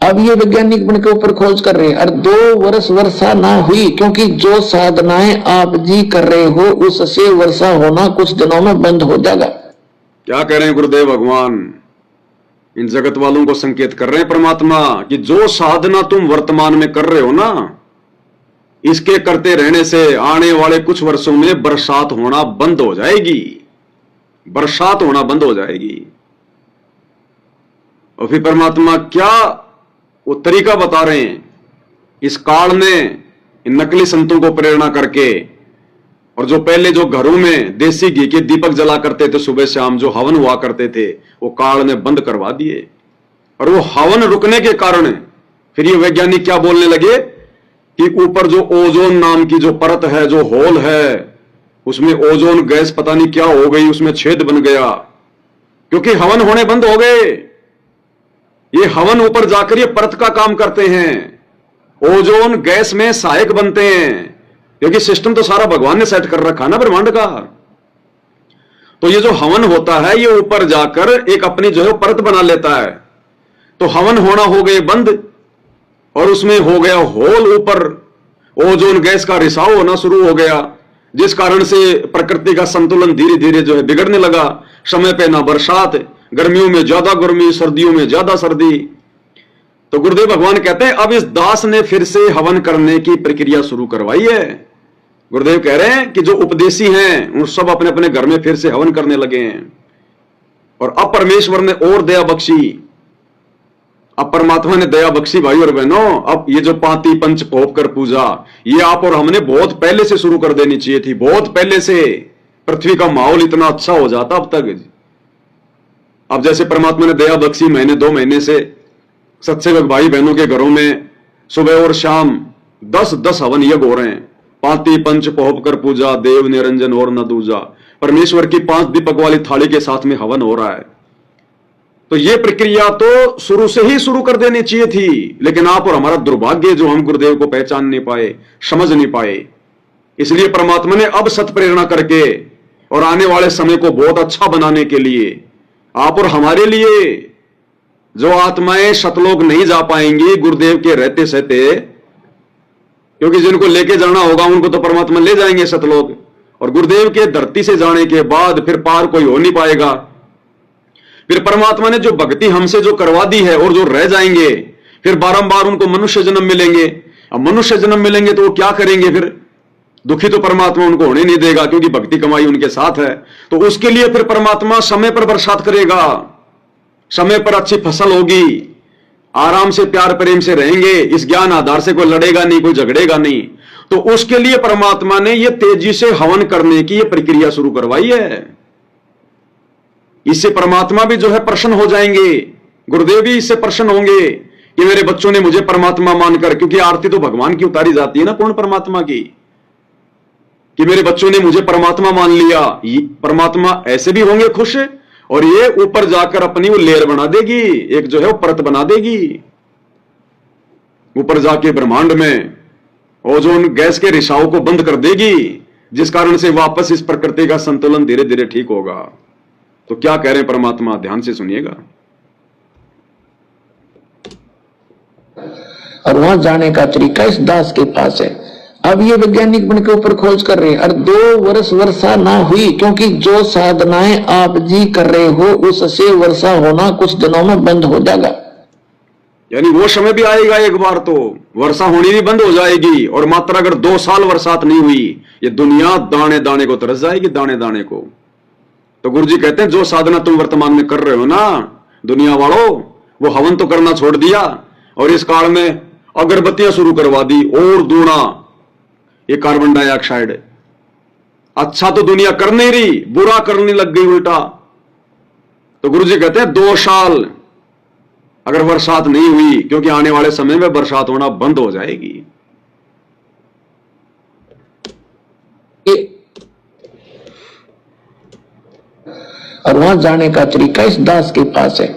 अब ये वैज्ञानिक बन के ऊपर खोज कर रहे हैं, और 2 वर्ष वर्षा ना हुई क्योंकि जो साधनाएं आप जी कर रहे हो उससे वर्षा होना कुछ दिनों में बंद हो जाएगा। क्या कह रहे हैं गुरुदेव भगवान? इन जगत वालों को संकेत कर रहे हैं परमात्मा कि जो साधना तुम वर्तमान में कर रहे हो ना, इसके करते रहने से आने वाले कुछ वर्षों में बरसात होना बंद हो जाएगी, बरसात होना बंद हो जाएगी। और फिर परमात्मा क्या वो तरीका बता रहे हैं इस काल में, इन नकली संतों को प्रेरणा करके, और जो पहले जो घरों में देसी घी के दीपक जला करते थे सुबह शाम, जो हवन हुआ करते थे, वो काल ने बंद करवा दिए। और वो हवन रुकने के कारण फिर ये वैज्ञानिक क्या बोलने लगे कि ऊपर जो ओजोन नाम की जो परत है, जो होल है, उसमें ओजोन गैस पता नहीं क्या हो गई, उसमें छेद बन गया क्योंकि हवन होने बंद हो गए। ये हवन ऊपर जाकर ये परत का काम करते हैं, ओजोन गैस में सहायक बनते हैं, क्योंकि सिस्टम तो सारा भगवान ने सेट कर रखा ना ब्रह्मांड का। तो ये जो हवन होता है ये ऊपर जाकर एक अपनी जो है परत बना लेता है। तो हवन होना हो गए बंद, और उसमें हो गया होल, ऊपर ओजोन गैस का रिसाव होना शुरू हो गया, जिस कारण से प्रकृति का संतुलन धीरे धीरे जो है बिगड़ने लगा। समय पे ना बरसात, गर्मियों में ज्यादा गर्मी, सर्दियों में ज्यादा सर्दी। तो गुरुदेव भगवान कहते हैं अब इस दास ने फिर से हवन करने की प्रक्रिया शुरू करवाई है। गुरुदेव कह रहे हैं कि जो उपदेशी हैं उन सब अपने अपने घर में फिर से हवन करने लगे हैं। और अब परमेश्वर ने और दया बख्शी, अब परमात्मा ने दया बख्शी भाई और बहनों। अब ये जो पांति पंच पोप कर पूजा, ये आप और हमने बहुत पहले से शुरू कर देनी चाहिए थी, बहुत पहले से। पृथ्वी का माहौल इतना अच्छा हो जाता अब तक। अब जैसे परमात्मा ने दया बख्शी, महीने 2 महीने से सत्सेवक भाई बहनों के घरों में सुबह और शाम 10-10 हवन यज्ञ हो रहे हैं। पांति पंच पोप कर पूजा, देव निरंजन और न दूजा, परमेश्वर की 5 दीपक वाली थाली के साथ में हवन हो रहा है। तो ये प्रक्रिया तो शुरू से ही शुरू कर देनी चाहिए थी, लेकिन आप और हमारा दुर्भाग्य जो हम गुरुदेव को पहचान नहीं पाए, समझ नहीं पाए। इसलिए परमात्मा ने अब सत प्रेरणा करके और आने वाले समय को बहुत अच्छा बनाने के लिए आप और हमारे लिए, जो आत्माएं सतलोक नहीं जा पाएंगी गुरुदेव के रहते सहते, क्योंकि जिनको लेके जाना होगा उनको तो परमात्मा ले जाएंगे सतलोक, और गुरुदेव के धरती से जाने के बाद फिर पार कोई हो नहीं पाएगा। फिर परमात्मा ने जो भक्ति हमसे जो करवा दी है और जो रह जाएंगे, फिर बारंबार उनको मनुष्य जन्म मिलेंगे। अब मनुष्य जन्म मिलेंगे तो वो क्या करेंगे? फिर दुखी तो परमात्मा उनको होने नहीं देगा, क्योंकि भक्ति कमाई उनके साथ है। तो उसके लिए फिर परमात्मा समय पर बरसात करेगा, समय पर अच्छी फसल होगी, आराम से प्यार प्रेम से रहेंगे, इस ज्ञान आधार से कोई लड़ेगा नहीं, कोई झगड़ेगा नहीं। तो उसके लिए परमात्मा ने ये तेजी से हवन करने की ये प्रक्रिया शुरू करवाई है। इससे परमात्मा भी जो है प्रसन्न हो जाएंगे, गुरुदेव भी इससे प्रसन्न होंगे कि मेरे बच्चों ने मुझे परमात्मा मानकर, क्योंकि आरती तो भगवान की उतारी जाती है ना, पूर्ण परमात्मा की, कि मेरे बच्चों ने मुझे परमात्मा मान लिया। परमात्मा ऐसे भी होंगे खुश, और ये ऊपर जाकर अपनी वो लेयर बना देगी, एक जो है वो परत बना देगी ऊपर जाके ब्रह्मांड में, ओजोन गैस के रिसाव को बंद कर देगी, जिस कारण से वापस इस प्रकृति का संतुलन धीरे धीरे ठीक होगा। तो क्या कह रहे हैं परमात्मा, ध्यान से सुनिएगा। और वहां जाने का तरीका इस दास के पास है। अब ये वैज्ञानिक बन के ऊपर खोज कर रहे हैं, और 2 वर्ष वर्षा ना हुई क्योंकि जो साधनाएं आप जी कर रहे हो उससे वर्षा होना कुछ दिनों में बंद हो जाएगा। यानी वो समय भी आएगा एक बार तो वर्षा होनी भी बंद हो जाएगी, और मात्र अगर 2 साल बरसात नहीं हुई, ये दुनिया दाने दाने को तरस जाएगी, दाने दाने को। तो गुरु जी कहते हैं जो साधना तुम वर्तमान में कर रहे हो ना दुनिया वालों, वो हवन तो करना छोड़ दिया, और इस काल में अगरबत्तियां शुरू करवा दी, और दूना ये कार्बन डाइऑक्साइड। अच्छा तो दुनिया कर नहीं रही, बुरा करने लग गई उल्टा। तो गुरु जी कहते हैं 2 साल अगर बरसात नहीं हुई, क्योंकि आने वाले समय में बरसात होना बंद हो जाएगी। और वहां जाने का तरीका इस दास के पास है।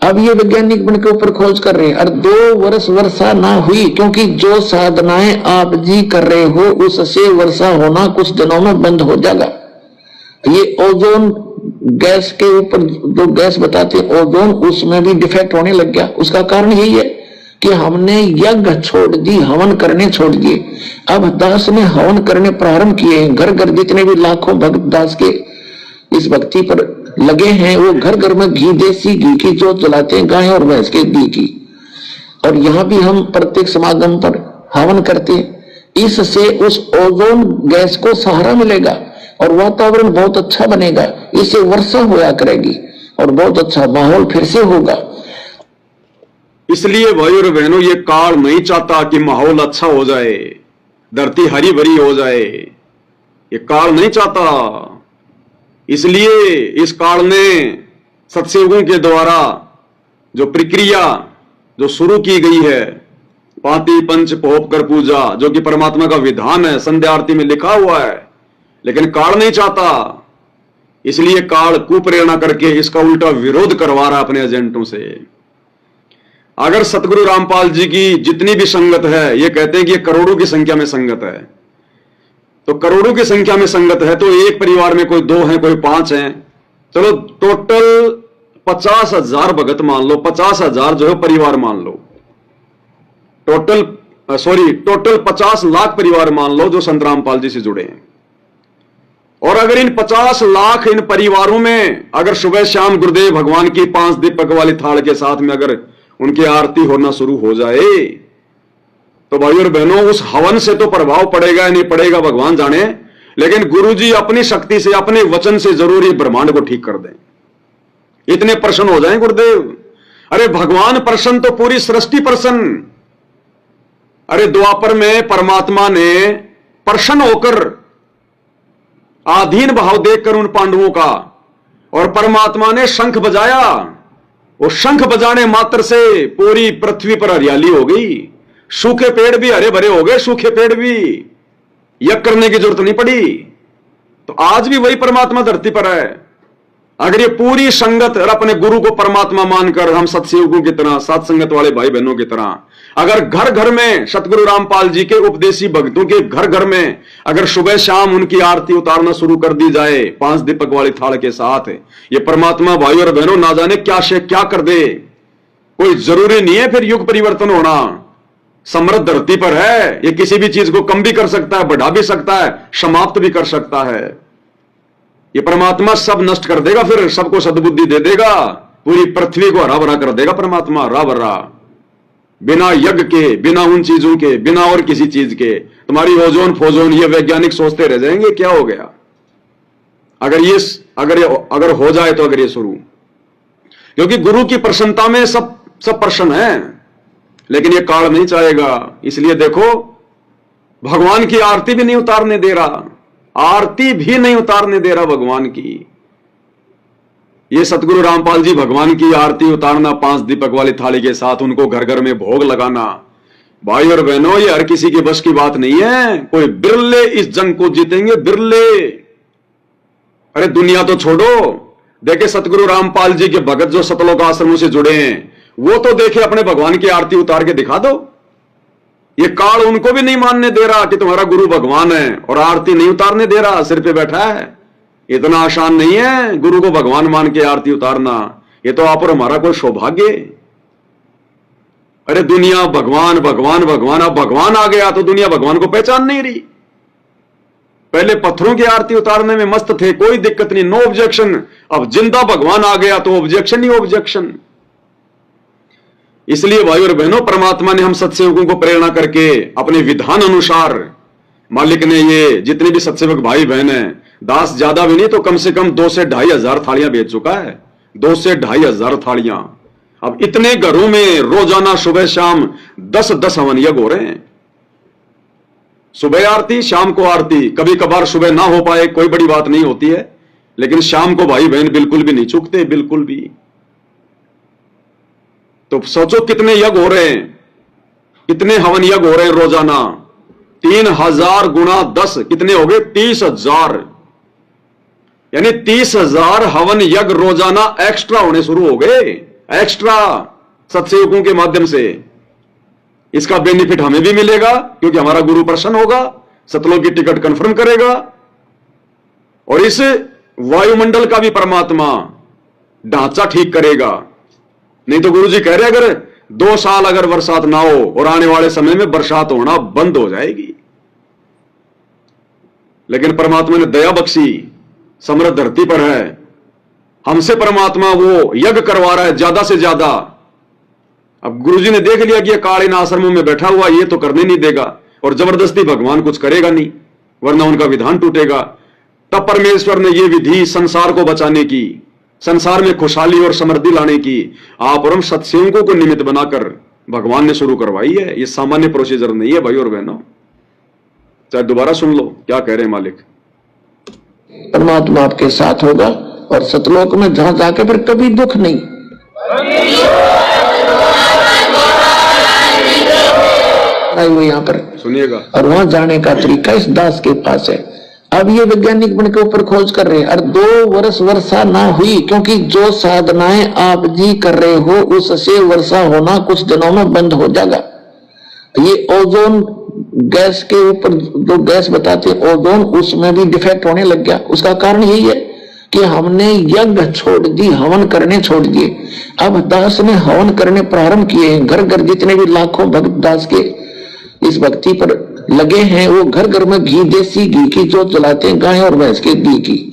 अब ये वैज्ञानिक बन के ऊपर खोज कर रहे हैं, और 2 वर्ष वर्षा ना हुई क्योंकि जो साधनाएं आप जी कर रहे हो उससे वर्षा होना कुछ दिनों में बंद हो जाएगा। ये ओजोन गैस के ऊपर जो गैस बताते हैं ओजोन, उसमें भी डिफेक्ट होने लग गया। उसका कारण यही है कि हमने यज्ञ छोड़ दी, हवन करने छोड़ दिए। अब दास ने हवन करने प्रारंभ किए। घर घर जितने भी लाखों भक्त दास के इस भक्ति पर लगे हैं, वो घर घर में घी, देसी घी की जोत जलाते हैं, गाय और भैंस के घी की। और यहाँ भी हम प्रत्येक समागम पर हवन करते हैं। इससे उस ओजोन गैस को सहारा मिलेगा और वातावरण बहुत अच्छा बनेगा। इससे वर्षा होया करेगी और बहुत अच्छा माहौल फिर से होगा। इसलिए भाई और बहनों, ये काल नहीं चाहता कि माहौल अच्छा हो जाए, धरती हरी भरी हो जाए। ये काल नहीं चाहता। इसलिए इस काल ने सत्संगों के द्वारा जो प्रक्रिया जो शुरू की गई है, पाती पंच पोप कर पूजा, जो कि परमात्मा का विधान है, संध्या आरती में लिखा हुआ है, लेकिन काल नहीं चाहता। इसलिए काल कुप्रेरणा करके इसका उल्टा विरोध करवा रहा है अपने एजेंटों से। अगर सतगुरु रामपाल जी की जितनी भी संगत है, ये कहते हैं कि ये करोड़ों की संख्या में संगत है, तो करोड़ों की संख्या में संगत है, तो एक परिवार में कोई 2 हैं, कोई 5 हैं, चलो टोटल 50,000 भगत मान लो, 50,000 जो है परिवार मान लो, टोटल 50 लाख परिवार मान लो जो संत रामपाल जी से जुड़े हैं। और अगर इन 50 लाख इन परिवारों में अगर सुबह शाम गुरुदेव भगवान की 5 दीपक वाली थाल के साथ में अगर उनकी आरती होना शुरू हो जाए, तो भाई और बहनों, उस हवन से तो प्रभाव पड़ेगा नहीं पड़ेगा भगवान जाने, लेकिन गुरुजी अपनी शक्ति से, अपने वचन से जरूर ये ब्रह्मांड को ठीक कर दें। इतने प्रसन्न हो जाएं गुरुदेव। अरे भगवान प्रसन्न तो पूरी सृष्टि प्रसन्न। अरे द्वापर में परमात्मा ने प्रसन्न होकर आधीन भाव देखकर उन पांडवों का, और परमात्मा ने शंख बजाया। वो शंख बजाने मात्र से पूरी पृथ्वी पर हरियाली हो गई, सूखे पेड़ भी हरे भरे हो गए, सूखे पेड़ भी, यज्ञ करने की जरूरत नहीं पड़ी। तो आज भी वही परमात्मा धरती पर है। अगर ये पूरी संगत और अपने गुरु को परमात्मा मानकर हम सत्संगों की तरह, साथ संगत वाले भाई बहनों की तरह, अगर घर घर में सतगुरु रामपाल जी के उपदेशी भक्तों के घर घर में अगर सुबह शाम उनकी आरती उतारना शुरू कर दी जाए 5 दीपक वाली थाल के साथ, ये परमात्मा भाई और बहनों ना जाने क्या से क्या कर दे। कोई जरूरी नहीं है फिर युग परिवर्तन होना। समृद्ध धरती पर है, ये किसी भी चीज को कम भी कर सकता है, बढ़ा भी सकता है, समाप्त भी कर सकता है। ये परमात्मा सब नष्ट कर देगा, फिर सबको सद्बुद्धि दे देगा, पूरी पृथ्वी को हरा भरा कर देगा परमात्मा, हरा भरा, बिना यज्ञ के, बिना उन चीजों के, बिना और किसी चीज के। तुम्हारी ओजोन फोजोन ये वैज्ञानिक सोचते रह जाएंगे क्या हो गया। अगर हो जाए तो अगर ये शुरू, क्योंकि गुरु की प्रसन्नता में सब प्रसन्न है, लेकिन ये काल नहीं चाहेगा। इसलिए देखो, भगवान की आरती भी नहीं उतारने दे रहा, आरती भी नहीं उतारने दे रहा भगवान की। ये सतगुरु रामपाल जी भगवान की आरती उतारना 5 दीपक वाली थाली के साथ, उनको घर घर में भोग लगाना, भाई और बहनों, ये हर किसी के बस की बात नहीं है। कोई बिरले इस जंग को जीतेंगे, बिरले। अरे दुनिया तो छोड़ो, देखे सतगुरु रामपाल जी के भगत जो सतलोक आश्रमों से जुड़े हैं, वो तो देखे अपने भगवान की आरती उतार के दिखा दो। ये काल उनको भी नहीं मानने दे रहा कि तुम्हारा गुरु भगवान है, और आरती नहीं उतारने दे रहा, सिर पे बैठा है। इतना आसान नहीं है गुरु को भगवान मान के आरती उतारना, ये तो आप और हमारा कोई सौभाग्य। अरे दुनिया भगवान भगवान भगवान, अब भगवान आ गया तो दुनिया भगवान को पहचान नहीं रही। पहले पत्थरों की आरती उतारने में मस्त थे, कोई दिक्कत नहीं, नो ऑब्जेक्शन। अब जिंदा भगवान आ गया तो ऑब्जेक्शन ही ऑब्जेक्शन। इसलिए भाई और बहनों, परमात्मा ने हम सत्सेवकों को प्रेरणा करके अपने विधान अनुसार, मालिक ने ये जितने भी सत्सेवक भाई बहन हैं, दास ज्यादा भी नहीं तो कम से कम 2 से 2,500 हजार थालियां बेच चुका है, 2 से 2,500 हजार थालियां। अब इतने घरों में रोजाना सुबह शाम 10-10 हवन यज्ञ हो रहे हैं। सुबह आरती, शाम को आरती, कभी कभार सुबह ना हो पाए कोई बड़ी बात नहीं होती है, लेकिन शाम को भाई बहन बिल्कुल भी नहीं चूकते, बिल्कुल भी। तो सोचो कितने यज्ञ हो रहे हैं, कितने हवन यज्ञ हो रहे हैं रोजाना। 3,000 गुणा 10 कितने हो गए? 30,000, यानी 30,000 हवन यज्ञ रोजाना एक्स्ट्रा होने शुरू हो गए, एक्स्ट्रा सत्सेवकों के माध्यम से। इसका बेनिफिट हमें भी मिलेगा क्योंकि हमारा गुरु प्रसन्न होगा, सतलोक की टिकट कंफर्म करेगा, और इस वायुमंडल का भी परमात्मा ढांचा ठीक करेगा। नहीं तो गुरु जी कह रहे अगर 2 साल अगर बरसात ना हो और आने वाले समय में बरसात होना बंद हो जाएगी। लेकिन परमात्मा ने दया बख्शी, समृद्ध धरती पर है, हमसे परमात्मा वो यज्ञ करवा रहा है ज्यादा से ज्यादा। अब गुरुजी ने देख लिया कि ये काल इन आश्रमों में बैठा हुआ ये तो करने नहीं देगा, और जबरदस्ती भगवान कुछ करेगा नहीं, वरना उनका विधान टूटेगा। तब परमेश्वर ने ये विधि संसार को बचाने की, संसार में खुशहाली और समृद्धि लाने की, आप और हम सत्संगों को निमित्त बनाकर भगवान ने शुरू करवाई है। ये सामान्य प्रोसीजर नहीं है भाई और बहनों। चाहे दोबारा सुन लो क्या कह रहे हैं मालिक। परमात्मा आपके साथ होगा और सतलोक में जहां जाके फिर कभी दुख नहीं। वो यहाँ पर सुनिएगा, और वहां जाने का तरीका इस दास के पास है। अब ये वैज्ञानिक बन के ऊपर खोज कर रहे हैं। और 2 वर्ष वर्षा ना हुई, क्योंकि जो साधनाएं आप जी कर रहे हो उससे वर्षा होना कुछ दिनों में बंद हो जाएगा। ये ओजोन गैस के ऊपर जो गैस बताते हैं ओजोन, उसमें भी डिफेक्ट होने लग गया। उसका कारण यही है कि हमने यज्ञ छोड़ दी, हवन करने छोड़ दिए। अब दास ने हवन करने प्रारंभ किए। घर घर जितने भी लाखों भक्त दास के इस भक्ति पर लगे हैं, वो घर घर में घी, देसी घी की जो चलाते हैं, गाय और भैंस के घी की।